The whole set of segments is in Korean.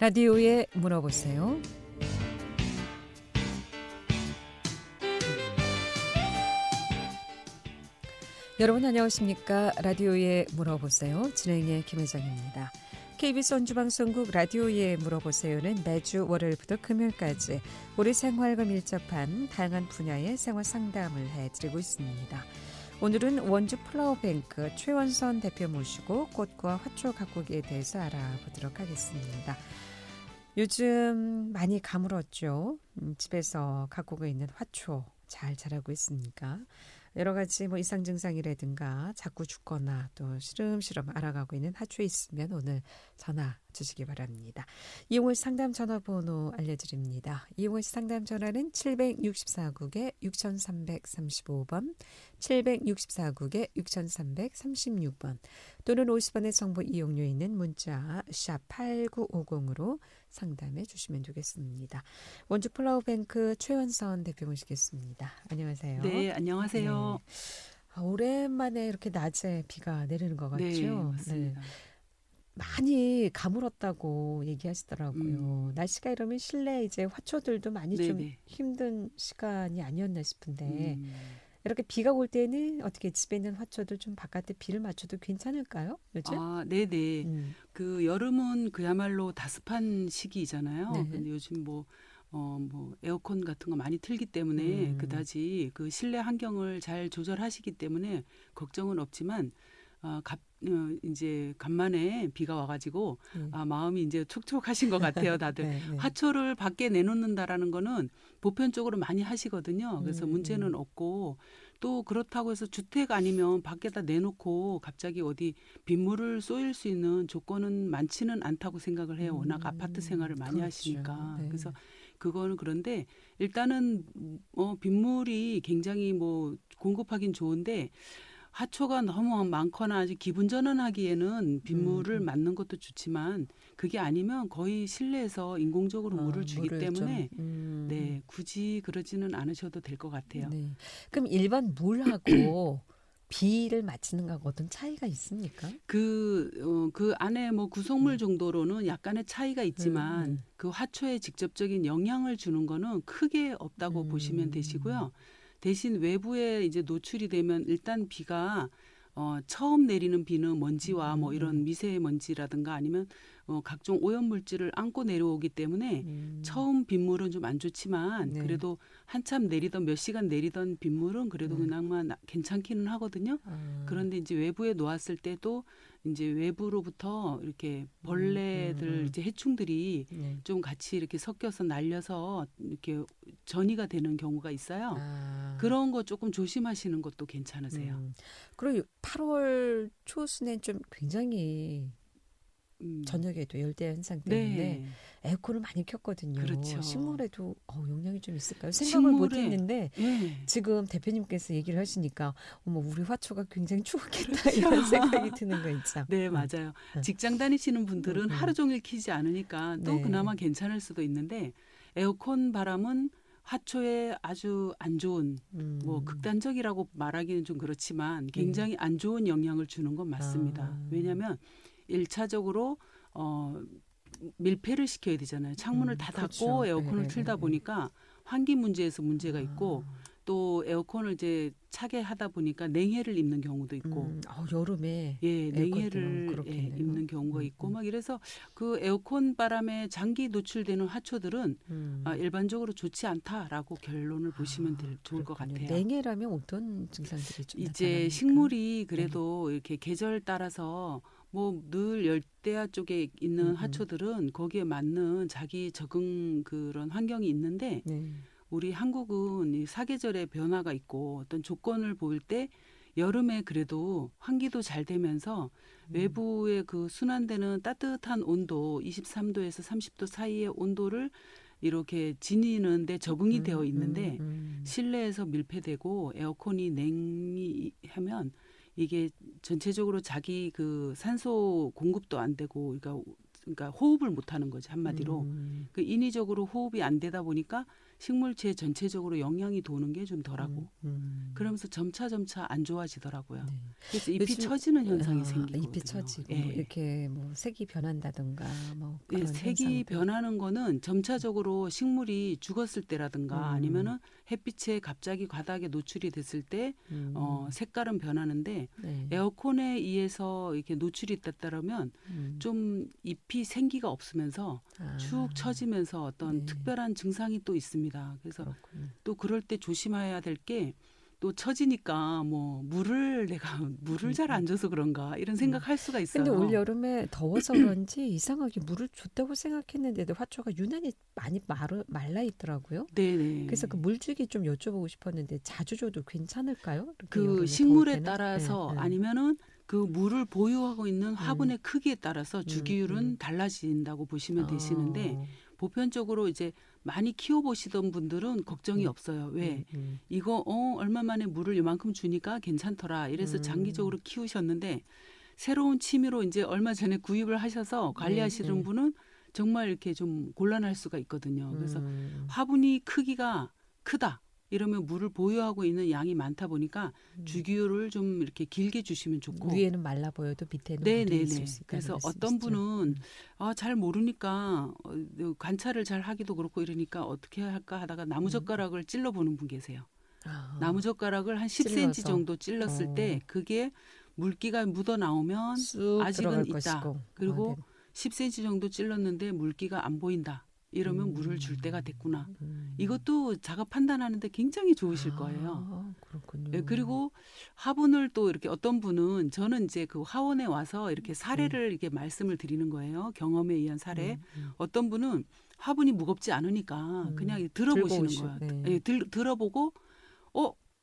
라디오에 물어보세요. 여러분 안녕하십니까? 라디오에 물어보세요. 진행의 김혜정입니다. KBS 원주방송국 라디오에 물어보세요는 매주 월요일부터 금요일까지 우리 생활과 밀접한 다양한 분야의 생활 상담을 해드리고 있습니다. 오늘은 원주 플라워뱅크 최원선 대표 모시고 꽃과 화초 가꾸기에 대해서 알아보도록 하겠습니다. 요즘 많이 가물었죠. 집에서 가꾸고 있는 화초 잘 자라고 있습니까? 여러 가지 이상 증상이라든가 자꾸 죽거나 또 시름시름 알아가고 있는 화초에 있으면 오늘 전화 주시기 바랍니다. 이용호 상담 전화번호 알려드립니다. 이용호 상담 전화는 764국에 6335번, 764국에 6336번 또는 50원의 정보 이용료 있는 문자 샵 8950으로 상담해 주시면 되겠습니다. 원주 플라워뱅크 최원선 대표 모시겠습니다. 안녕하세요. 네, 안녕하세요. 네. 오랜만에 이렇게 낮에 비가 내리는 것 같죠? 네, 맞습니다. 네. 많이 가물었다고 얘기하시더라고요. 날씨가 이러면 실내 이제 화초들도 많이 좀 힘든 시간이 아니었나 싶은데 이렇게 비가 올 때는 어떻게 집에 있는 화초들 좀 바깥에 비를 맞춰도 괜찮을까요? 요즘? 네네. 그 여름은 그야말로 다습한 시기잖아요. 네. 근데 요즘 에어컨 같은 거 많이 틀기 때문에 그다지 그 실내 환경을 잘 조절하시기 때문에 걱정은 없지만 이제 간만에 비가 와가지고 마음이 이제 촉촉하신 것 같아요, 다들. 네. 화초를 밖에 내놓는다라는 거는 보편적으로 많이 하시거든요. 그래서 문제는 없고 또 그렇다고 해서 주택 아니면 밖에다 내놓고 갑자기 어디 빗물을 쏘일 수 있는 조건은 많지는 않다고 생각을 해요. 워낙 아파트 생활을 많이 그렇죠. 하시니까. 네. 그래서 그거는 그런데 일단은 빗물이 굉장히 공급하긴 좋은데 화초가 너무 많거나 아주 기분 전환하기에는 빗물을 맞는 것도 좋지만 그게 아니면 거의 실내에서 인공적으로 물을 주기 때문에 네, 굳이 그러지는 않으셔도 될 것 같아요. 네. 그럼 일반 물하고 비를 맞추는 거하고 어떤 차이가 있습니까? 그 안에 구성물 정도로는 약간의 차이가 있지만 그 화초에 직접적인 영향을 주는 거는 크게 없다고 보시면 되시고요. 대신 외부에 이제 노출이 되면 일단 비가 처음 내리는 비는 먼지와 이런 미세먼지라든가 아니면 각종 오염물질을 안고 내려오기 때문에 처음 빗물은 좀 안 좋지만 그래도 한참 내리던 몇 시간 내리던 빗물은 그래도 그나마 괜찮기는 하거든요. 그런데 이제 외부에 놓았을 때도 이제 외부로부터 이렇게 벌레들 이제 해충들이 좀 같이 이렇게 섞여서 날려서 이렇게 전이가 되는 경우가 있어요. 그런 거 조금 조심하시는 것도 괜찮으세요. 그리고 8월 초순엔 좀 굉장히 저녁에도 열대 현상 때문에 에어컨을 많이 켰거든요. 그렇죠. 식물에도 영향이 좀 있을까요? 생각을 못했는데 네. 지금 대표님께서 얘기를 하시니까 우리 화초가 굉장히 추웠겠다 이런 생각이 드는 거 있죠. 네, 맞아요. 직장 다니시는 분들은 하루 종일 켜지 않으니까 또 그나마 괜찮을 수도 있는데 에어컨 바람은 화초에 아주 안 좋은 극단적이라고 말하기는 좀 그렇지만 굉장히 안 좋은 영향을 주는 건 맞습니다. 왜냐하면 1차적으로 밀폐를 시켜야 되잖아요. 창문을 다 닫고 그렇죠. 에어컨을 틀다 보니까 환기 문제에서 문제가 있고 또 에어컨을 이제 차게 하다 보니까 냉해를 입는 경우도 있고 여름에 냉해를 입는 경우가 있고 막 이래서 그 에어컨 바람에 장기 노출되는 화초들은 일반적으로 좋지 않다라고 결론을 보시면 좋을 것 같아요. 냉해라면 어떤 증상들이 좀 이제 나타납니까? 식물이 그래도 이렇게 계절 따라서 늘 열대야 쪽에 있는 화초들은 거기에 맞는 자기 적응 그런 환경이 있는데 우리 한국은 이 사계절의 변화가 있고 어떤 조건을 볼 때 여름에 그래도 환기도 잘 되면서 외부의 그 순환되는 따뜻한 온도 23도에서 30도 사이의 온도를 이렇게 지니는데 적응이 되어 있는데 실내에서 밀폐되고 에어컨이 냉이하면 이게 전체적으로 자기 그 산소 공급도 안 되고 그러니까 호흡을 못 하는 거지 한마디로. 그 인위적으로 호흡이 안 되다 보니까 식물체 전체적으로 영양이 도는 게 좀 덜하고 그러면서 점차 안 좋아지더라고요. 네. 그래서 잎이 요즘 처지는 현상이 생기거든요. 잎이 처지고 예. 이렇게 뭐 색이 변한다든가 뭐 예, 그런 색이 현상들. 변하는 거는 점차적으로 식물이 죽었을 때라든가 아니면은 햇빛에 갑자기 과다하게 노출이 됐을 때 색깔은 변하는데 네. 에어컨에 의해서 이렇게 노출이 됐다면 좀 잎이 생기가 없으면서 축 처지면서 어떤 네. 특별한 증상이 또 있습니다. 그래서 그렇군요. 또 그럴 때 조심해야 될 게 또 처지니까 뭐 내가 물을 잘 안 줘서 그런가 이런 생각할 수가 근데 올 있어요. 여름에 더워서 그런지 이상하게 물을 줬다고 생각했는데도 화초가 유난히 많이 말라 있더라고요. 네네. 그래서 그 물주기 좀 여쭤보고 싶었는데 자주 줘도 괜찮을까요? 이렇게 그 여름에 더울 식물에 때는? 따라서 예, 예. 아니면은 그 물을 보유하고 있는 화분의 크기에 따라서 음, 주기율은 달라진다고 보시면 되시는데 어, 보편적으로 이제 많이 키워보시던 분들은 걱정이 없어요. 왜? 이거 얼마 만에 물을 이만큼 주니까 괜찮더라. 이래서 장기적으로 키우셨는데 새로운 취미로 이제 얼마 전에 구입을 하셔서 네, 관리하시는 네. 분은 정말 이렇게 좀 곤란할 수가 있거든요. 그래서 음, 화분이 크기가 크다. 이러면 물을 보유하고 있는 양이 많다 보니까 주기율을 좀 이렇게 길게 주시면 좋고. 위에는 말라 보여도 밑에는 물이 있을 네네네. 수 있다는 그래서 어떤 말씀이시죠? 분은 잘 모르니까 관찰을 잘 하기도 그렇고 이러니까 어떻게 할까 하다가 나무젓가락을 찔러 보는 분 계세요. 아, 나무젓가락을 한 10cm 찔러서 정도 찔렀을 때 그게 물기가 묻어 나오면 쑥 들어갈 아직은 있다. 것이고. 네. 그리고 10cm 정도 찔렀는데 물기가 안 보인다. 이러면 물을 줄 때가 됐구나. 이것도 자가 판단하는데 굉장히 좋으실 거예요. 예, 그렇군요. 그리고 화분을 또 이렇게 어떤 분은 저는 이제 그 화원에 와서 이렇게 사례를 이렇게 말씀을 드리는 거예요. 경험에 의한 사례. 어떤 분은 화분이 무겁지 않으니까 그냥 들고 들어보시는 오시고. 거예요. 네. 예, 들어보고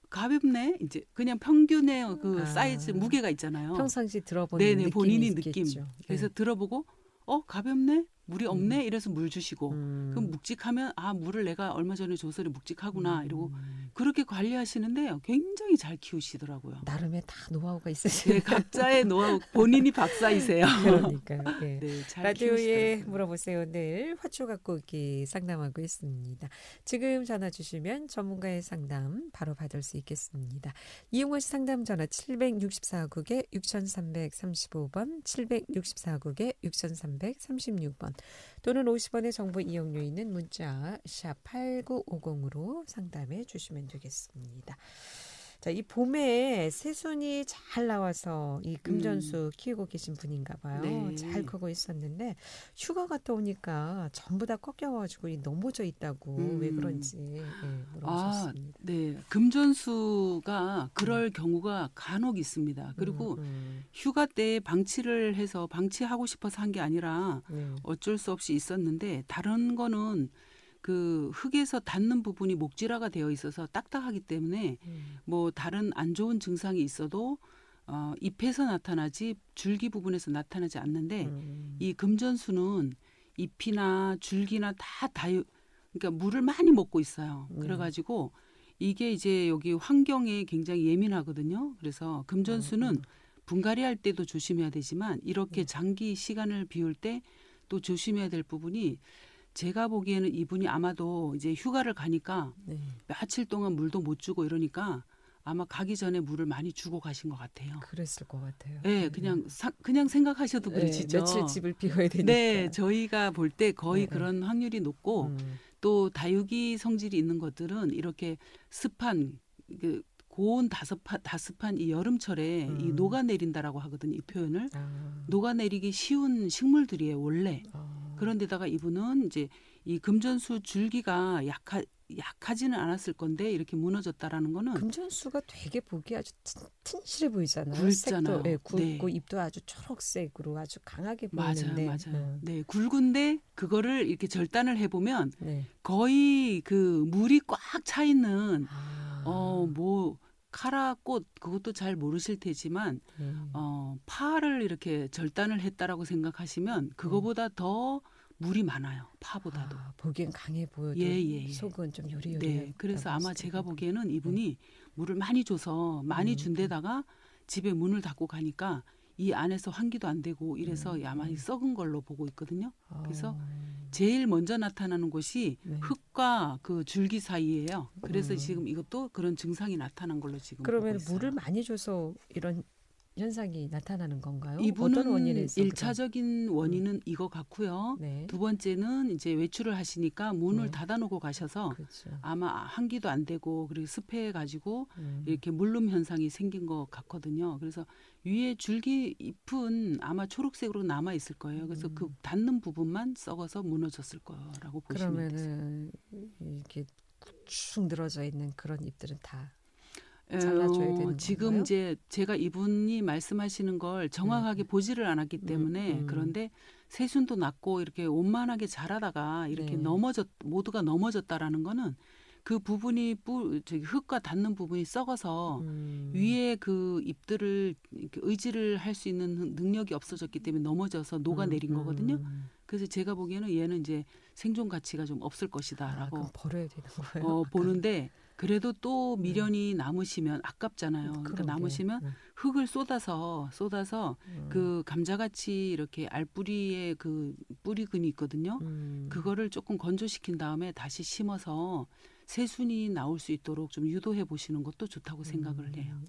가볍네. 이제 그냥 평균의 그 사이즈 아, 무게가 있잖아요. 평상시 들어본 네네, 느낌이 본인이 느낌. 있겠죠. 그래서 네. 들어보고 가볍네. 물이 없네. 이래서 물 주시고. 그럼 음, 묵직하면 물을 내가 얼마 전에 줘서 묵직하구나. 이러고 그렇게 관리하시는데 굉장히 잘 키우시더라고요. 나름의 다 노하우가 있으시네. 네, 각자의 노하우 본인이 박사이세요. 그러니까요. 예. 네, 잘 라디오에 키우시더라고요. 물어보세요. 늘 화초 가꾸기 상담하고 있습니다. 지금 전화 주시면 전문가의 상담 바로 받을 수 있겠습니다. 이용원 씨 상담 전화 764국에 6335번, 764국에 6336번 또는 50원의 정보 이용료 있는 문자 샵 8950으로 상담해 주시면 되겠습니다. 자, 이 봄에 새순이 잘 나와서 이 금전수 키우고 계신 분인가 봐요. 네. 잘 크고 있었는데 휴가 갔다 오니까 전부 다 꺾여가지고 넘어져 있다고 왜 그런지 물어보셨습니다. 네. 금전수가 그럴 경우가 간혹 있습니다. 그리고 휴가 때 방치를 해서 방치하고 싶어서 한 게 아니라 네. 어쩔 수 없이 있었는데 다른 거는 그 흙에서 닿는 부분이 목질화가 되어 있어서 딱딱하기 때문에 뭐 다른 안 좋은 증상이 있어도 잎에서 나타나지 줄기 부분에서 나타나지 않는데 이 금전수는 잎이나 줄기나 그러니까 물을 많이 먹고 있어요. 그래가지고 이게 이제 여기 환경에 굉장히 예민하거든요. 그래서 금전수는 분갈이 할 때도 조심해야 되지만 이렇게 장기 시간을 비울 때 또 조심해야 될 부분이 제가 보기에는 이분이 아마도 이제 휴가를 가니까 며칠 동안 물도 못 주고 이러니까 아마 가기 전에 물을 많이 주고 가신 것 같아요. 그랬을 것 같아요. 네, 그냥 생각하셔도 그러시죠. 며칠 집을 비워야 되니까. 네, 저희가 볼 때 거의 그런 확률이 높고 또 다육이 성질이 있는 것들은 이렇게 습한 고온 다습한 이 여름철에 이 녹아내린다라고 하거든요. 이 표현을 녹아내리기 쉬운 식물들이에요. 원래. 그런데다가 이분은 이제 이 금전수 줄기가 약하지는 않았을 건데 이렇게 무너졌다라는 거는 금전수가 되게 보기 아주 튼실해 보이잖아요. 굵잖아요. 색도 굵고 네. ip도 아주 초록색으로 아주 강하게 맞아요, 보이는데. 맞아요. 네, 굵은데 그거를 이렇게 절단을 해보면 네. 거의 그 물이 꽉 차 있는 아, 뭐 카라꽃 그것도 잘 모르실 테지만 파를 이렇게 절단을 했다라고 생각하시면 그거보다 더 물이 많아요. 파보다도. 보기엔 강해 보여도 예. 속은 좀 요리요리하다고 네, 그래서 아마 제가 하시더라고요. 보기에는 이분이 물을 많이 줘서 많이 준 데다가 집에 문을 닫고 가니까 이 안에서 환기도 안 되고 이래서 아마 썩은 걸로 보고 있거든요. 그래서 제일 먼저 나타나는 곳이 네. 흙과 그 줄기 사이예요. 그래서 지금 이것도 그런 증상이 나타난 걸로 지금 보고 그러면 있어요. 물을 많이 줘서 이런 현상이 나타나는 건가요? 어떤 이분은 원인에서? 1차적인 원인은 이거 같고요. 네. 두 번째는 이제 외출을 하시니까 문을 네. 닫아놓고 가셔서 그렇죠. 아마 환기도 안 되고 그리고 습해가지고 음. 이렇게 물름 현상이 생긴 것 같거든요. 그래서 위에 줄기 잎은 아마 초록색으로 남아 있을 거예요. 그래서 그 닿는 부분만 썩어서 무너졌을 거라고 보시면 되세요. 그러면은 이렇게 축 늘어져 있는 그런 잎들은 다 잘라줘야 되는 지금 건가요? 이제 제가 이분이 말씀하시는 걸 정확하게 보지를 않았기 때문에 그런데 새순도 났고 이렇게 원만하게 자라다가 이렇게 네. 모두가 넘어졌다라는 거는 그 부분이 저기 흙과 닿는 부분이 썩어서 위에 그 잎들을 이렇게 의지를 할 수 있는 능력이 없어졌기 때문에 넘어져서 녹아내린 거거든요. 그래서 제가 보기에는 얘는 이제 생존 가치가 좀 없을 것이다라고 그럼 버려야 되는 거예요? 보는데 그래도 또 미련이 남으시면 아깝잖아요. 그러니까 그러게. 남으시면 흙을 쏟아서 그 감자같이 이렇게 알뿌리에 그 뿌리근이 있거든요. 그거를 조금 건조시킨 다음에 다시 심어서 새순이 나올 수 있도록 좀 유도해 보시는 것도 좋다고 생각을 해요.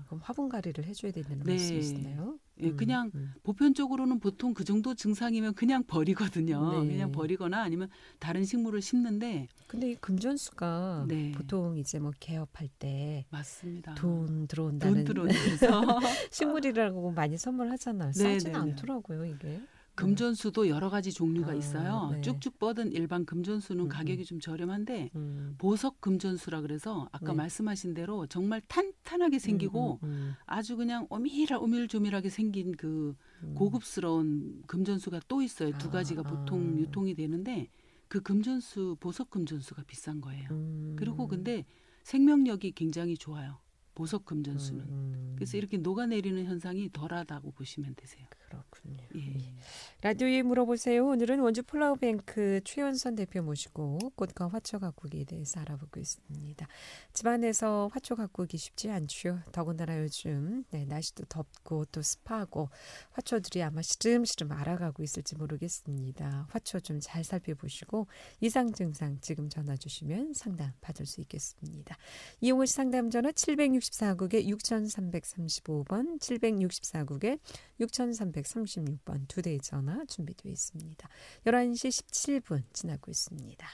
그럼 화분갈이를 해줘야 된다는 네. 말씀이시네요. 예, 그냥 보편적으로는 보통 그 정도 증상이면 그냥 버리거든요. 네. 그냥 버리거나 아니면 다른 식물을 심는데 근데 이 금전수가 네. 보통 이제 뭐 개업할 때 맞습니다. 돈 들어온다는 데서 식물이라고 많이 선물하잖아요. 네, 싸진 네, 네. 않더라고요, 이게. 금전수도 여러 가지 종류가 있어요. 네. 쭉쭉 뻗은 일반 금전수는 가격이 좀 저렴한데 보석 금전수라 그래서 아까 네. 말씀하신 대로 정말 탄탄하게 생기고 아주 그냥 오밀조밀하게 생긴 그 고급스러운 금전수가 또 있어요. 두 가지가 보통 유통이 되는데 그 금전수, 보석 금전수가 비싼 거예요. 그리고 근데 생명력이 굉장히 좋아요. 보석 금전수는. 그래서 이렇게 녹아내리는 현상이 덜하다고 보시면 되세요. 그렇군요. 예. 라디오에 물어보세요. 오늘은 원주 플라워뱅크 최연선 대표 모시고 꽃과 화초 가꾸기에 대해서 알아보고 있습니다. 집안에서 화초 가꾸기 쉽지 않죠. 더군다나 요즘 날씨도 덥고 또 습하고 화초들이 아마 시름시름 알아가고 있을지 모르겠습니다. 화초 좀 잘 살펴보시고 이상 증상 지금 전화 주시면 상담 받을 수 있겠습니다. 이용호 씨 상담 전화 764국에 6335번 764국에 6336번 두 대의 전화 준비되어 있습니다. 11시 17분 지나고 있습니다.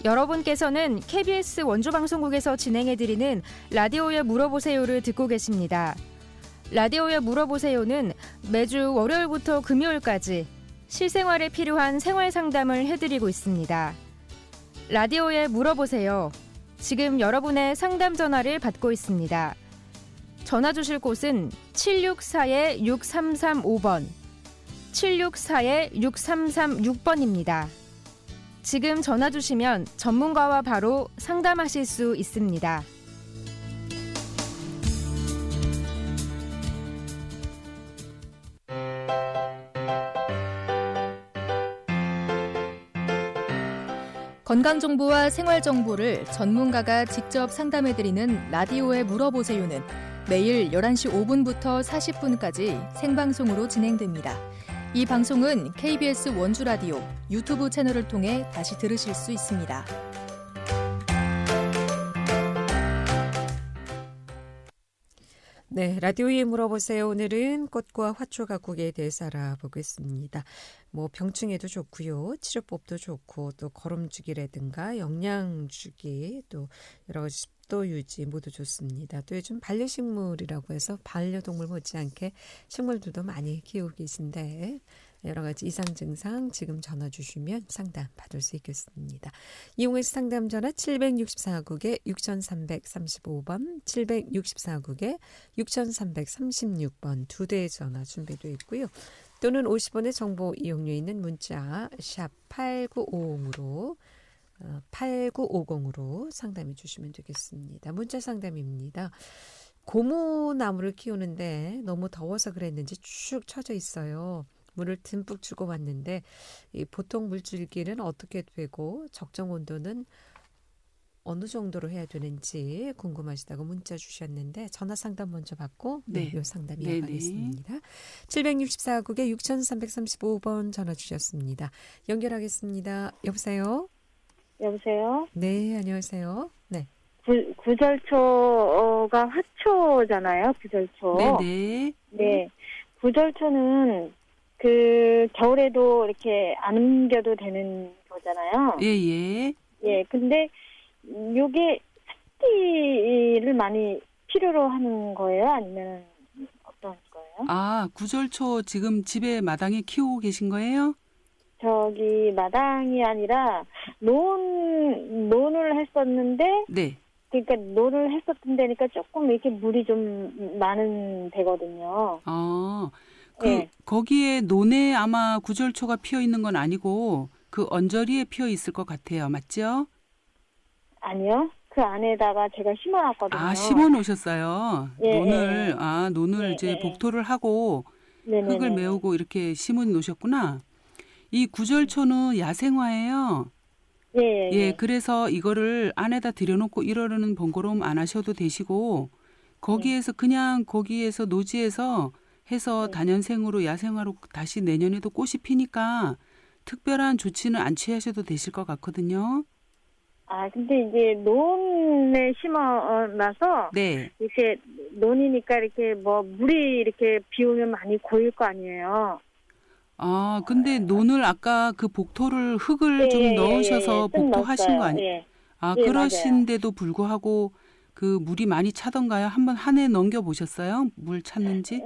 여러분께서는 KBS 원주방송국에서 진행해드리는 라디오에 물어보세요를 듣고 계십니다. 라디오에 물어보세요는 매주 월요일부터 금요일까지 실생활에 필요한 생활 상담을 해드리고 있습니다. 라디오에 물어보세요. 지금 여러분의 상담 전화를 받고 있습니다. 전화 주실 곳은 764-6335번, 764-6336번입니다. 지금 전화 주시면 전문가와 바로 상담하실 수 있습니다. 건강정보와 생활정보를 전문가가 직접 상담해드리는 라디오에 물어보세요는 매일 11시 5분부터 40분까지 생방송으로 진행됩니다. 이 방송은 KBS 원주라디오 유튜브 채널을 통해 다시 들으실 수 있습니다. 네, 라디오에 물어보세요. 오늘은 꽃과 화초 가꾸기에 대해서 알아보겠습니다. 병충해도 좋고요. 치료법도 좋고 또 거름주기라든가 영양주기 또 여러 가지 습도 유지 모두 좋습니다. 또 요즘 반려식물이라고 해서 반려동물 못지않게 식물들도 많이 키우고 계신데 여러 가지 이상 증상 지금 전화 주시면 상담 받을 수 있겠습니다. 이용해서 상담 전화 764국에 6335번, 764국에 6336번 두 대의 전화 준비되어 있고요. 또는 50원의 정보 이용료 있는 문자 샵 8950으로 8950으로 상담해 주시면 되겠습니다. 문자 상담입니다. 고무나무를 키우는데 너무 더워서 그랬는지 쭉 처져 있어요. 물을 듬뿍 주고 왔는데 이 보통 물줄기는 어떻게 되고 적정 온도는 어느 정도로 해야 되는지 궁금하시다고 문자 주셨는데 전화 상담 먼저 받고 네. 요 상담 네네. 이어가겠습니다. 764국에 6335번 전화 주셨습니다. 연결하겠습니다. 여보세요? 여보세요? 네, 안녕하세요. 네. 구절초가 화초잖아요, 구절초. 네네. 네. 구절초는 겨울에도 이렇게 안 옮겨도 되는 거잖아요. 예예. 예, 근데 요게 습기를 많이 필요로 하는 거예요? 아니면 어떤 거예요? 아, 구절초 지금 집에 마당에 키우고 계신 거예요? 저기 마당이 아니라 논을 했었는데, 네. 그러니까 논을 했었던 데니까 조금 이렇게 물이 좀 많은 데거든요. 네. 거기에 논에 아마 구절초가 피어 있는 건 아니고 그 언저리에 피어 있을 것 같아요. 맞죠? 아니요. 그 안에다가 제가 심어놨거든요. 아, 심어 놓으셨어요. 예, 논을 예, 이제 예. 복토를 하고 네네네. 흙을 메우고 이렇게 심어 놓으셨구나. 이 구절초는 야생화예요. 예, 그래서 이거를 안에다 들여놓고 이러려는 번거로움 안 하셔도 되시고 거기에서 노지에서 해서 단연생으로 야생화로 다시 내년에도 꽃이 피니까 특별한 조치는 안 취하셔도 되실 것 같거든요. 아, 근데 이제 논에 심어놔서 네. 이렇게 논이니까 이렇게 뭐 물이 이렇게 비 오면 많이 고일 거 아니에요. 아, 근데 논을 아까 그 복토를 흙을 좀 넣으셔서 좀 복토하신 거 넣었어요. 아니에요? 예. 아, 예, 그러신데도 불구하고 그 물이 많이 차던가요? 한번 한 해 넘겨 보셨어요? 물 찼는지?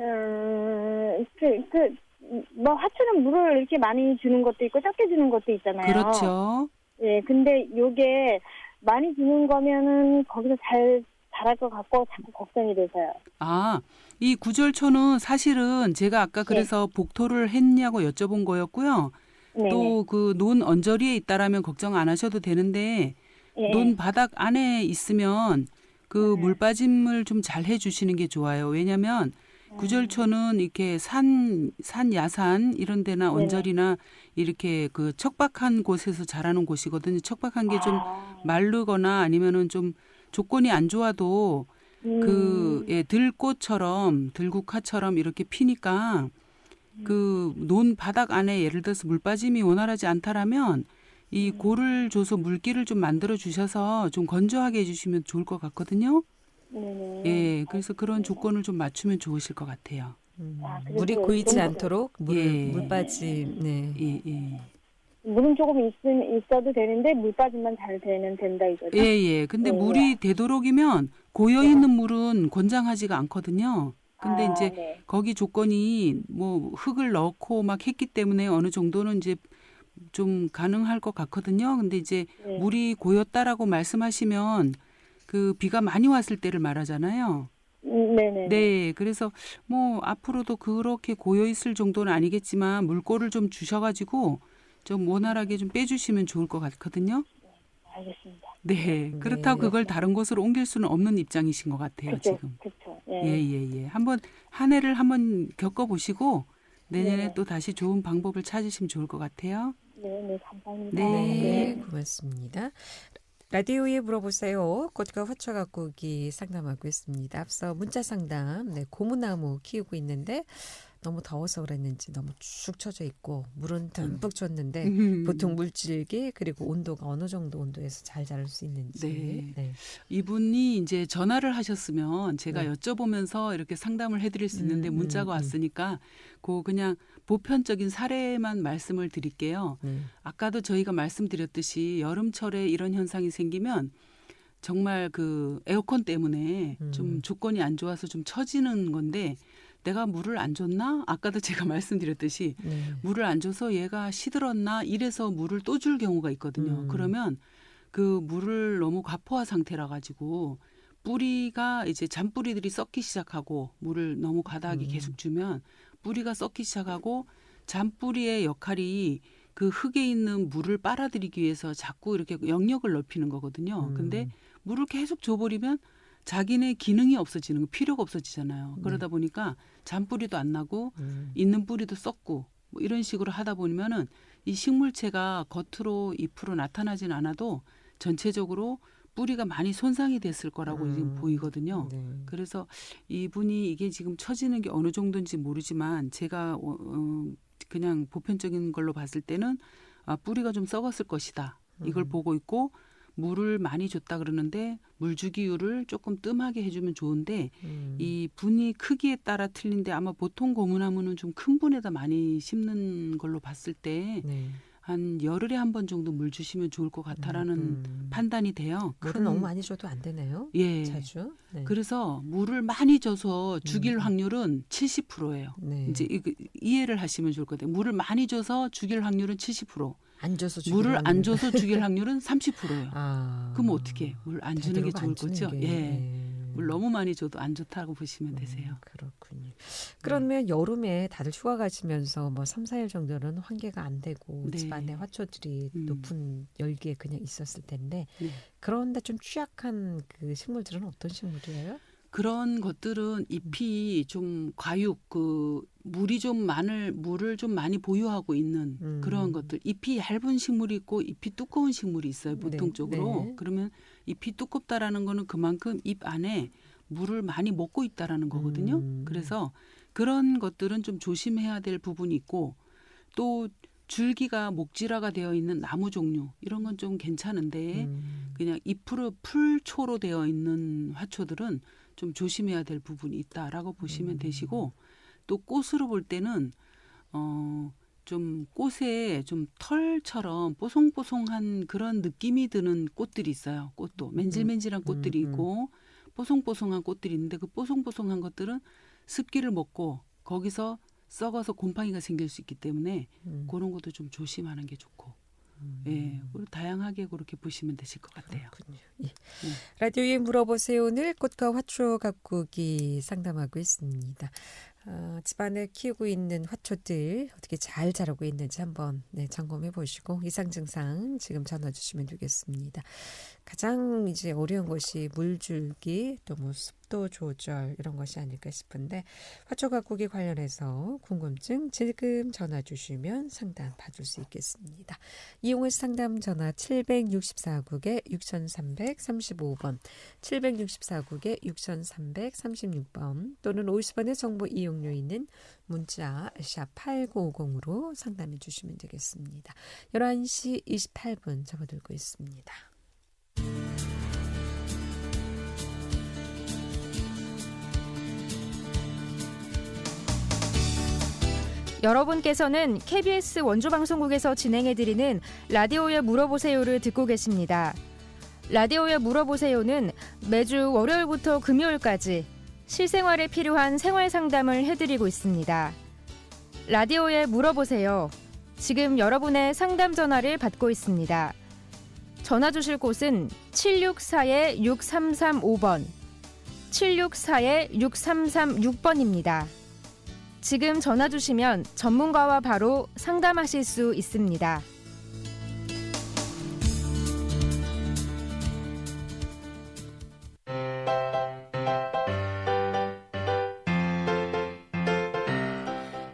뭐 화초는 물을 이렇게 많이 주는 것도 있고 적게 주는 것도 있잖아요. 그렇죠. 예, 근데 요게 많이 주는 거면은 거기서 잘 자랄 것 같고 자꾸 걱정이 돼서요. 아, 이 구절초는 사실은 제가 아까 그래서 복토를 했냐고 여쭤본 거였고요. 네네. 또 그 논 언저리에 있다라면 걱정 안 하셔도 되는데 예. 논 바닥 안에 있으면 그 물 빠짐을 좀 잘 해주시는 게 좋아요. 왜냐하면 구절초는 이렇게 산 야산 이런 데나 언저리나 이렇게 그 척박한 곳에서 자라는 곳이거든요. 척박한 게 좀 마르거나 아니면은 좀 조건이 안 좋아도 들국화처럼 이렇게 피니까 그 논 바닥 안에 예를 들어서 물 빠짐이 원활하지 않다라면 이 골을 줘서 물기를 좀 만들어 주셔서 좀 건조하게 해주시면 좋을 것 같거든요. 네네. 예, 그래서 그런 조건을 좀 맞추면 좋으실 것 같아요. 물이 고이지 않도록 예. 물 빠짐. 네. 예. 물은 조금 있어도 되는데 물 빠짐만 잘 되면 된다 이거죠? 예. 근데 물이 되도록이면 고여 있는 물은 권장하지가 않거든요. 근데 이제 거기 조건이 뭐 흙을 넣고 막 했기 때문에 어느 정도는 이제 좀 가능할 것 같거든요. 근데 이제 물이 고였다라고 말씀하시면 그 비가 많이 왔을 때를 말하잖아요. 네네. 네, 그래서 뭐 앞으로도 그렇게 고여 있을 정도는 아니겠지만 물꼬를 좀 주셔가지고 좀 원활하게 좀 빼주시면 좋을 것 같거든요. 알겠습니다. 네, 그렇다고 그걸 다른 곳으로 옮길 수는 없는 입장이신 것 같아요. 지금. 그렇죠. 예. 한 해를 한번 겪어보시고 내년에 또 다시 좋은 방법을 찾으시면 좋을 것 같아요. 네, 감사합니다. 네, 고맙습니다. 라디오에 물어보세요. 꽃과 화초 가꾸기 상담하고 있습니다. 앞서 문자 상담, 고무나무 키우고 있는데 너무 더워서 그랬는지 너무 축 처져 있고 물은 듬뿍 줬는데 보통 물질기 그리고 온도가 어느 정도 온도에서 잘 자랄 수 있는지. 네. 이분이 이제 전화를 하셨으면 제가 여쭤보면서 이렇게 상담을 해드릴 수 있는데 문자가 왔으니까 그냥 보편적인 사례만 말씀을 드릴게요. 아까도 저희가 말씀드렸듯이 여름철에 이런 현상이 생기면 정말 그 에어컨 때문에 좀 조건이 안 좋아서 좀 처지는 건데 내가 물을 안 줬나? 아까도 제가 말씀드렸듯이 물을 안 줘서 얘가 시들었나? 이래서 물을 또 줄 경우가 있거든요. 그러면 그 물을 너무 과포화 상태라 가지고 뿌리가 이제 잔뿌리들이 썩기 시작하고 물을 너무 과다하게 계속 주면 뿌리가 썩기 시작하고 잔뿌리의 역할이 그 흙에 있는 물을 빨아들이기 위해서 자꾸 이렇게 영역을 넓히는 거거든요. 근데 물을 계속 줘버리면 자기네 기능이 없어지는 거, 필요가 없어지잖아요. 그러다 보니까 잔뿌리도 안 나고 있는 뿌리도 썩고 뭐 이런 식으로 하다 보면은 이 식물체가 겉으로 잎으로 나타나진 않아도 전체적으로 뿌리가 많이 손상이 됐을 거라고 지금 보이거든요. 네. 그래서 이분이 이게 지금 처지는 게 어느 정도인지 모르지만 제가 그냥 보편적인 걸로 봤을 때는 뿌리가 좀 썩었을 것이다. 이걸 보고 있고 물을 많이 줬다 그러는데 물 주기율을 조금 뜸하게 해주면 좋은데 이 분이 크기에 따라 틀린데 아마 보통 고무나무는 좀 큰 분에다 많이 심는 걸로 봤을 때 한 열흘에 한 번 정도 물 주시면 좋을 것 같다라는 판단이 돼요. 물은 너무 많이 줘도 안 되네요. 예. 자주. 네. 그래서 물을 많이 줘서 죽일 확률은 70%예요. 네. 이제 이해를 하시면 좋을 것 같아요. 물을 많이 줘서 죽일 확률은 70%. 안 줘서 죽일 물을 확률은. 안 줘서 죽일 확률은 30%예요. 아. 그럼 어떻게? 물 안 주는 게 좋을 거죠? 예. 네. 물 너무 많이 줘도 안 좋다고 보시면 되세요. 그렇군요. 그러면 여름에 다들 휴가 가시면서 뭐 3, 4일 정도는 환기가 안 되고 네. 집안에 화초들이 높은 열기에 그냥 있었을 텐데 네. 그런데 좀 취약한 그 식물들은 어떤 식물이에요? 그런 것들은 잎이 좀 과육, 물을 좀 많이 보유하고 있는 그런 것들. 잎이 얇은 식물이 있고 잎이 두꺼운 식물이 있어요. 보통적으로. 네. 그러면 잎이 두껍다라는 거는 그만큼 잎 안에 물을 많이 먹고 있다라는 거거든요. 그래서 그런 것들은 좀 조심해야 될 부분이 있고 또 줄기가 목질화가 되어 있는 나무 종류 이런 건 좀 괜찮은데 그냥 잎으로 풀초로 되어 있는 화초들은 좀 조심해야 될 부분이 있다라고 보시면 되시고 또 꽃으로 볼 때는 좀 꽃에 좀 털처럼 뽀송뽀송한 그런 느낌이 드는 꽃들이 있어요. 꽃도 맨질맨질한 꽃들이 있고 뽀송뽀송한 꽃들이 있는데 그 뽀송뽀송한 것들은 습기를 먹고 거기서 썩어서 곰팡이가 생길 수 있기 때문에 그런 것도 좀 조심하는 게 좋고 예, 다양하게 그렇게 보시면 되실 것 같아요. 그렇군요. 예. 라디오에 물어보세요. 오늘 꽃과 화초 가꾸기 상담하고 있습니다. 집안에 키우고 있는 화초들 어떻게 잘 자라고 있는지 한번 점검해 보시고 이상 증상 지금 전화 주시면 되겠습니다. 가장 이제 어려운 것이 물줄기 또 뭐 습도 조절 이런 것이 아닐까 싶은데 화초 가꾸기 관련해서 궁금증 지금 전화 주시면 상담 받을 수 있겠습니다. 이용의 상담 전화 764국에 6335번 764국에 6336번 또는 50원의 정보 이용료 있는 문자 샵 8950으로 상담해 주시면 되겠습니다. 11시 28분 접어들고 있습니다. 여러분께서는 KBS 원주방송국에서 진행해드리는 라디오에 물어보세요를 듣고 계십니다. 라디오에 물어보세요는 매주 월요일부터 금요일까지 실생활에 필요한 생활 상담을 해드리고 있습니다. 라디오에 물어보세요. 지금 여러분의 상담 전화를 받고 있습니다. 전화 주실 곳은 764-6335번, 764-6336번입니다. 지금 전화 주시면 전문가와 바로 상담하실 수 있습니다.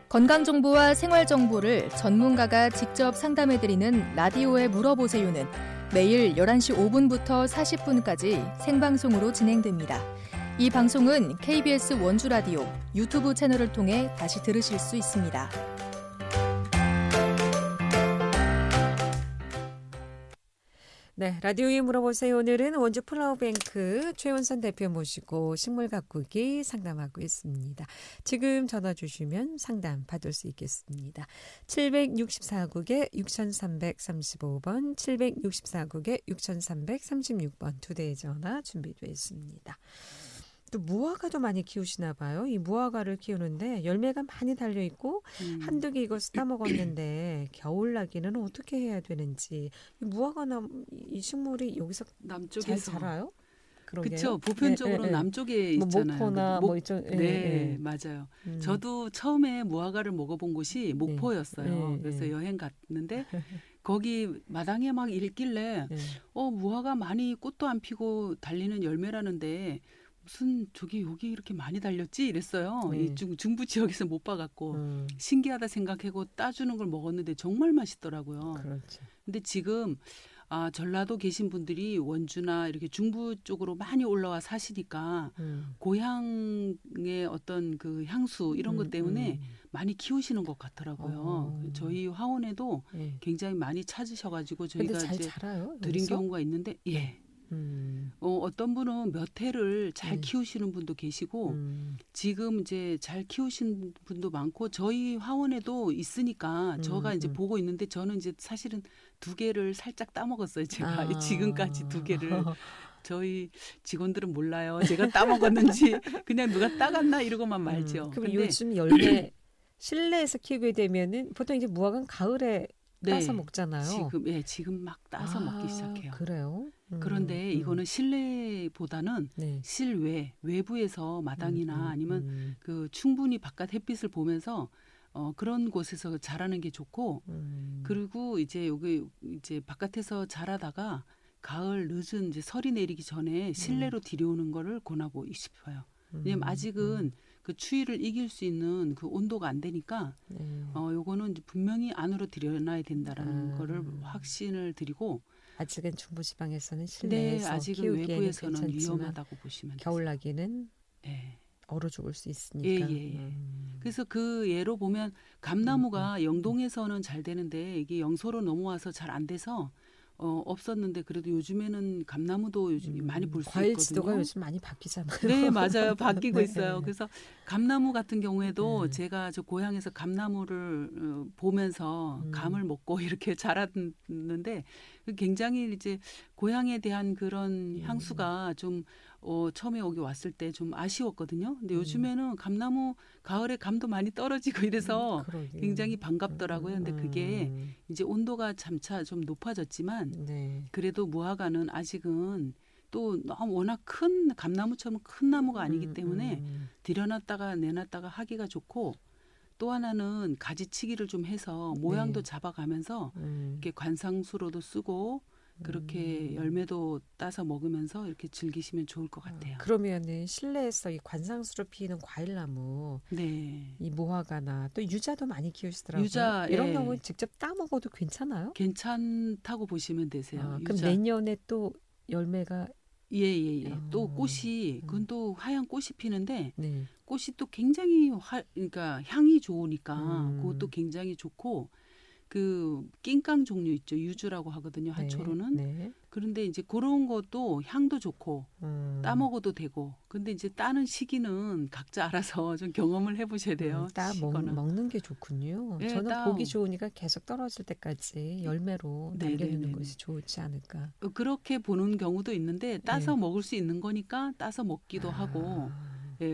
건강정보와 생활정보를 전문가가 직접 상담해드리는 라디오에 물어보세요는 매일 11시 5분부터 40분까지 생방송으로 진행됩니다. 이 방송은 KBS 원주라디오 유튜브 채널을 통해 다시 들으실 수 있습니다. 네, 라디오에 물어보세요. 오늘은 원주 플라워뱅크 최원선 대표 모시고 식물 가꾸기 상담하고 있습니다. 지금 전화 주시면 상담 받을 수 있겠습니다. 764국에 6335번, 764국에 6336번 두 대의 전화 준비되어 있습니다. 또 무화과도 많이 키우시나 봐요. 이 무화과를 키우는데 열매가 많이 달려있고 한두 개 이거 따먹었는데 겨울나기는 어떻게 해야 되는지 이 이 식물이 여기서 남쪽에서 잘 자라요? 그렇죠. 보편적으로 남쪽에 있잖아요. 모포나 뭐 이쪽 네, 맞아요. 저도 처음에 무화과를 먹어본 곳이 목포였어요. 그래서 여행 갔는데 거기 마당에 막 있길래 무화과 많이 꽃도 안 피고 달리는 열매라는데 무슨 여기 이렇게 많이 달렸지 이랬어요. 이 중부 지역에서 못 봐갖고 신기하다 생각하고 따주는 걸 먹었는데 정말 맛있더라고요. 그렇죠. 근데 지금 전라도 계신 분들이 원주나 이렇게 중부 쪽으로 많이 올라와 사시니까 고향의 어떤 그 향수 이런 것 때문에 많이 키우시는 것 같더라고요. 저희 화원에도 굉장히 많이 찾으셔가지고 저희가 잘 이제 자라요? 드린 여기서? 경우가 있는데 어떤 분은 몇 해를 잘 키우시는 분도 계시고 지금 이제 잘 키우신 분도 많고 저희 화원에도 있으니까 저가 이제 보고 있는데 저는 이제 사실은 2개를 살짝 따먹었어요. 제가 지금까지 2개를 저희 직원들은 몰라요. 제가 따먹었는지 그냥 누가 따갔나 이러고만 말죠. 그럼 근데 요즘 열매 실내에서 키우게 되면은 보통 이제 무화과는 가을에 따서 먹잖아요. 지금 막 따서 먹기 시작해요. 그래요? 그런데 이거는 실내보다는 네. 실외, 외부에서 마당이나 아니면 그 충분히 바깥 햇빛을 보면서 그런 곳에서 자라는 게 좋고 그리고 이제 여기 이제 바깥에서 자라다가 가을 늦은 이제 설이 내리기 전에 실내로 들여오는 거를 권하고 싶어요. 왜냐면 아직은 그 추위를 이길 수 있는 그 온도가 안 되니까 요거는 이제 분명히 안으로 들여놔야 된다라는 거를 확신을 드리고 아직은 중부지방에서는 실내에서 아직은 키우기에는 외부에서는 괜찮지만 위험하다고 보시면 겨울나기는 얼어 죽을 수 있으니까. 그래서 그 예로 보면 감나무가 영동에서는 잘 되는데 이게 영서로 넘어와서 잘 안 돼서 없었는데 그래도 요즘에는 감나무도 요즘 많이 볼 수 있거든요. 과일 지도가 요즘 많이 바뀌잖아요. 네, 맞아요. 바뀌고 네. 있어요. 그래서 감나무 같은 경우에도 제가 저 고향에서 감나무를 보면서 감을 먹고 이렇게 자랐는데 굉장히 이제 고향에 대한 그런 향수가 좀 처음에 여기 왔을 때 좀 아쉬웠거든요. 근데 요즘에는 감나무 가을에 감도 많이 떨어지고 이래서 굉장히 반갑더라고요. 근데 그게 이제 온도가 점차 좀 높아졌지만 그래도 무화과는 아직은 또 너무 워낙 큰 감나무처럼 큰 나무가 아니기 때문에 들여놨다가 내놨다가 하기가 좋고 또 하나는 가지치기를 좀 해서 모양도 잡아가면서 이렇게 관상수로도 쓰고 그렇게 열매도 따서 먹으면서 이렇게 즐기시면 좋을 것 같아요. 그러면은 실내에서 이 관상수로 피는 과일나무, 이 무화과나 또 유자도 많이 키우시더라고요. 유자, 이런 경우는 직접 따 먹어도 괜찮아요? 괜찮다고 보시면 되세요. 그럼 내년에 또 열매가 또 꽃이 그건 또 하얀 꽃이 피는데 꽃이 또 굉장히 그러니까 향이 좋으니까 그것도 굉장히 좋고 그 낑깡 종류 있죠. 유주라고 하거든요. 하초로는. 그런데 이제 그런 것도 향도 좋고 따 먹어도 되고. 근데 이제 따는 시기는 각자 알아서 좀 경험을 해보셔야 돼요. 따 먹는 게 좋군요. 저는 보기 좋으니까 계속 떨어질 때까지 열매로 남겨놓는 것이 좋지 않을까. 그렇게 보는 경우도 있는데 따서 먹을 수 있는 거니까 따서 먹기도 하고.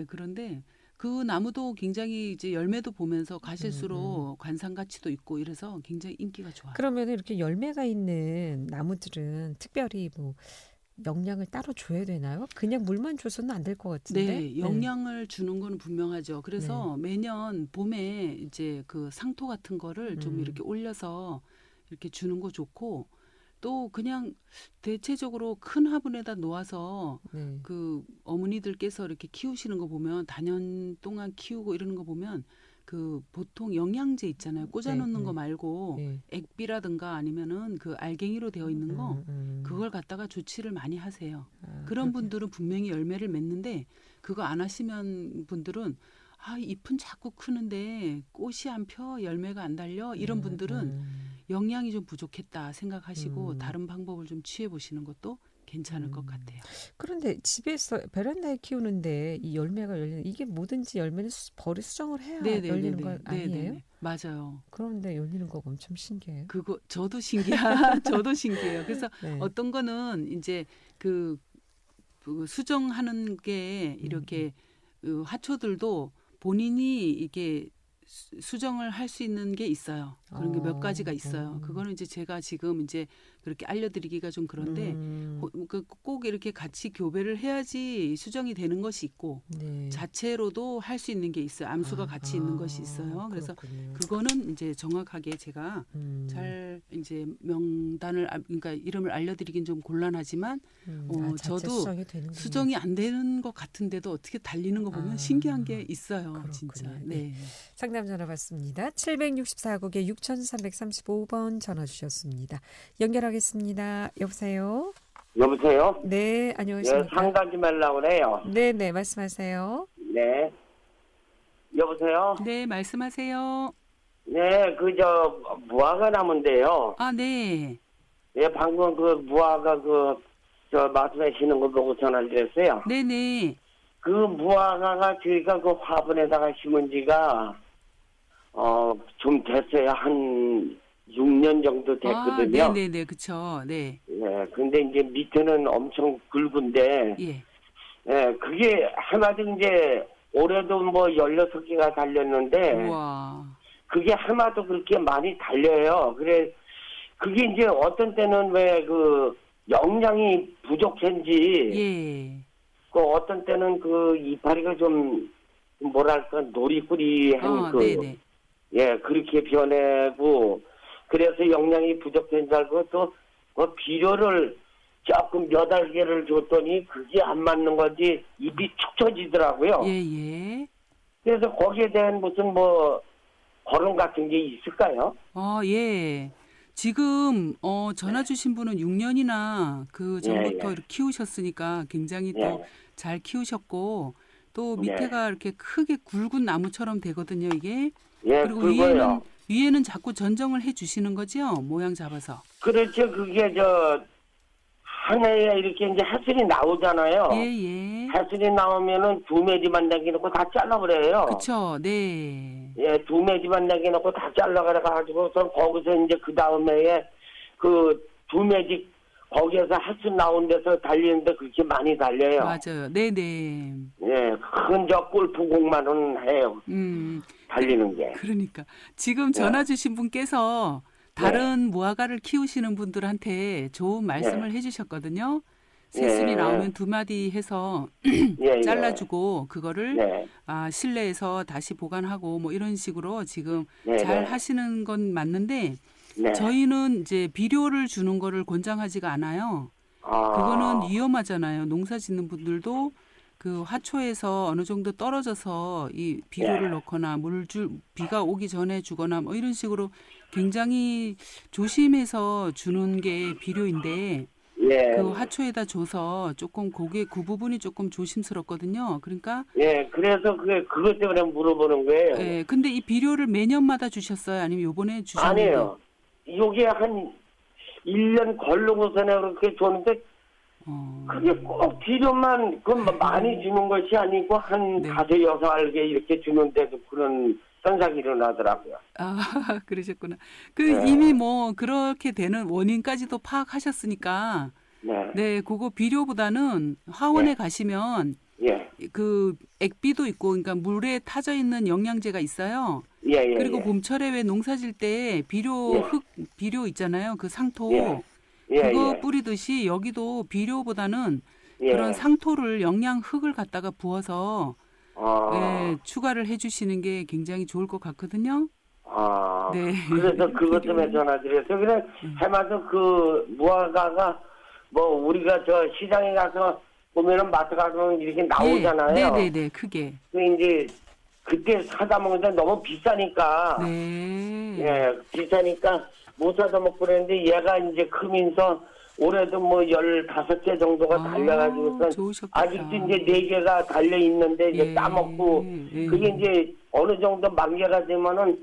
그런데 그 나무도 굉장히 이제 열매도 보면서 가실수록 관상 가치도 있고 이래서 굉장히 인기가 좋아요. 그러면 이렇게 열매가 있는 나무들은 특별히 뭐 영양을 따로 줘야 되나요? 그냥 물만 줘서는 안 될 것 같은데. 네, 영양을 주는 건 분명하죠. 그래서 매년 봄에 이제 그 상토 같은 거를 좀 이렇게 올려서 이렇게 주는 거 좋고 또 그냥 대체적으로 큰 화분에다 놓아서 그 어머니들께서 이렇게 키우시는 거 보면 단연 동안 키우고 이러는 거 보면 그 보통 영양제 있잖아요. 꽂아놓는 거 말고 액비라든가 아니면은 그 알갱이로 되어 있는 거 그걸 갖다가 조치를 많이 하세요. 그런 분들은 분명히 열매를 맺는데 그거 안 하시면 분들은 잎은 자꾸 크는데 꽃이 안 펴 열매가 안 달려 이런 분들은 영양이 좀 부족했다 생각하시고 다른 방법을 좀 취해 보시는 것도 괜찮을 것 같아요. 그런데 집에서 베란다에 키우는데 이 열매가 열리는 이게 뭐든지 열매는 벌이 수정을 해야 열리는 거 아니에요? 맞아요. 그런데 열리는 거 엄청 신기해요. 그거 저도 저도 신기해요. 그래서 어떤 거는 이제 그 수정하는 게 이렇게 화초들도 본인이 이게 수정을 할 수 있는 게 있어요. 그런 게 몇 가지가 있어요. 그거는 이제 제가 지금 이제 그렇게 알려드리기가 좀 그런데 꼭 이렇게 같이 교배를 해야지 수정이 되는 것이 있고 자체로도 할 수 있는 게 있어요. 암수가 같이 있는 것이 있어요. 그래서 그거는 이제 정확하게 제가 잘 이제 명단을 그러니까 이름을 알려드리긴 좀 곤란하지만 저도 수정이 안 되는 것 같은데도 어떻게 달리는 거 보면 신기한 게 있어요. 그렇군요. 진짜. 상담 상담 전화 받습니다. 764국에 6335번 전화 주셨습니다. 연결하겠습니다. 여보세요? 여보세요? 네, 안녕하십니까? 상담 좀 하려고 해요. 네, 말씀하세요. 네. 여보세요? 네, 말씀하세요. 네, 무화과 나무인데요. 아, 네. 예, 방금 무화과 말씀하시는 거 보고 전화를 드렸어요. 네네. 그 무화과가 저희가 화분에다가 심은 지가, 좀 됐어요. 한 6년 정도 됐거든요. 아, 네네네, 그쵸. 네. 네, 근데 이제 밑에는 엄청 굵은데, 예. 예, 그게 하나도 이제 올해도 16개가 달렸는데, 우와. 그게 하나도 그렇게 많이 달려요. 그게 이제 어떤 때는 왜 영양이 부족한지, 예. 어떤 때는 이파리가 좀, 뭐랄까, 노리꾸리한 네네. 예, 그렇게 변하고, 그래서 영양이 부족한 줄 알고 또, 비료를 조금 몇 알개를 줬더니 그게 안 맞는 건지 잎이 축 처지더라고요. 예. 그래서 거기에 대한 무슨 거론 같은 게 있을까요? 예. 지금 전화 주신 분은 6년이나 그 전부터 예. 이렇게 키우셨으니까 굉장히 예. 또 잘 키우셨고 또 밑에가 이렇게 크게 굵은 나무처럼 되거든요, 이게. 예, 그리고 그거요. 위에는 자꾸 전정을 해 주시는 거죠? 모양 잡아서. 그렇죠. 그게 한 해에 이렇게 이제 햇술이 나오잖아요. 예. 햇술이 나오면은 2매지만 남겨놓고 다 잘라버려요. 그쵸, 네. 예, 2매지만 남겨놓고 다 잘라가지고 거기서 이제 그 다음에 2매지 거기에서 햇술 나온 데서 달리는데 그렇게 많이 달려요. 맞아요. 네네. 예, 큰 골프공만은 해요. 달리는 게. 그러니까 지금 전화 주신 분께서 다른 무화과를 키우시는 분들한테 좋은 말씀을 해주셨거든요. 새순이 나오면 2마디 해서 잘라주고 그거를 실내에서 다시 보관하고 뭐 이런 식으로 지금 잘 하시는 건 맞는데 저희는 이제 비료를 주는 거를 권장하지가 않아요. 그거는 위험하잖아요. 농사 짓는 분들도 그 화초에서 어느 정도 떨어져서 이 비료를 넣거나 비가 오기 전에 주거나 뭐 이런 식으로 굉장히 조심해서 주는 게 비료인데 그 화초에다 줘서 조금 그 부분이 조금 조심스럽거든요. 그러니까 그래서 그것 때문에 물어보는 거예요. 예, 근데 이 비료를 매년마다 주셨어요? 아니면 요번에 주셨는데? 아니에요. 이게 한 1년 걸르고서는 그렇게 줬는데 그게 꼭 비료만 많이 주는 것이 아니고 한 5, 6알개 이렇게 주는데도 그런 현상이 일어나더라고요. 아, 그러셨구나. 이미 그렇게 되는 원인까지도 파악하셨으니까 그거 비료보다는 화원에 가시면 그 액비도 있고 그러니까 물에 타져 있는 영양제가 있어요. 그리고 봄철에 왜 농사질 때 비료 있잖아요. 그 상토. 그거 뿌리듯이 여기도 비료보다는 그런 상토를 흙을 갖다가 부어서 추가를 해주시는 게 굉장히 좋을 것 같거든요. 네. 그래서 그것 때문에 전화드렸어요. 그래 해마도 무화과가 우리가 시장에 가서 보면은 마트 가서 이렇게 나오잖아요. 네네네, 크게. 이제 그때 사다 먹는데 너무 비싸니까. 비싸니까 못 사다 먹고 그랬는데 얘가 이제 크면서 올해도 15개 정도가 달려가지고서 아직도 이제 4개가 달려 있는데 이제 따먹고 그게 이제 어느 정도 만개가 되면은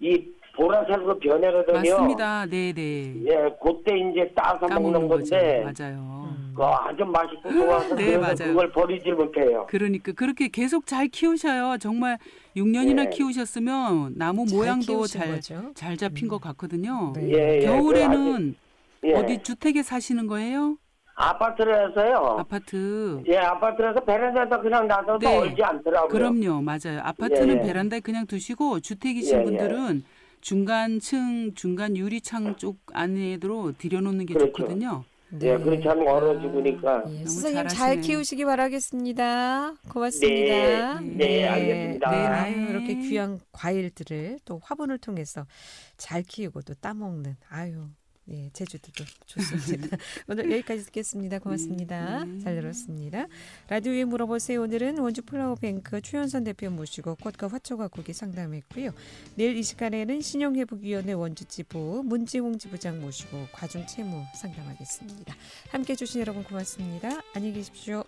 이 보라색으로 변하거든요. 맞습니다. 네네. 그때 이제 따서 먹는 건데. 맞아요. 아주 맛있고 좋아서 맞아요. 그걸 버리질 못해요. 그러니까 그렇게 계속 잘 키우셔요. 정말 6년이나 키우셨으면 나무 모양도 잘 잡힌 것 같거든요. 겨울에는 어디 주택에 사시는 거예요? 아파트를 해서요. 아파트. 아파트에서 베란다에서 그냥 놔둬도 얼지 않더라고요. 그럼요. 맞아요. 아파트는 베란다에 그냥 두시고 주택이신 분들은 중간층, 중간 유리창 쪽 안에도 들여놓는 게 좋거든요. 그렇게 하면 얼어 죽으니까. 선생님 잘 키우시기 바라겠습니다. 고맙습니다. 네, 알겠습니다. 이렇게 귀한 과일들을 또 화분을 통해서 잘 키우고 또 따먹는 네, 제주도도 좋습니다. 오늘 여기까지 듣겠습니다. 고맙습니다. 잘 들었습니다. 라디오에 물어보세요. 오늘은 원주 플라워뱅크 최현선 대표 모시고 꽃과 화초 가꾸기 상담했고요. 내일 이 시간에는 신용회복위원회 원주지부 문지홍 지부장 모시고 과중 채무 상담하겠습니다. 함께해 주신 여러분 고맙습니다. 안녕히 계십시오.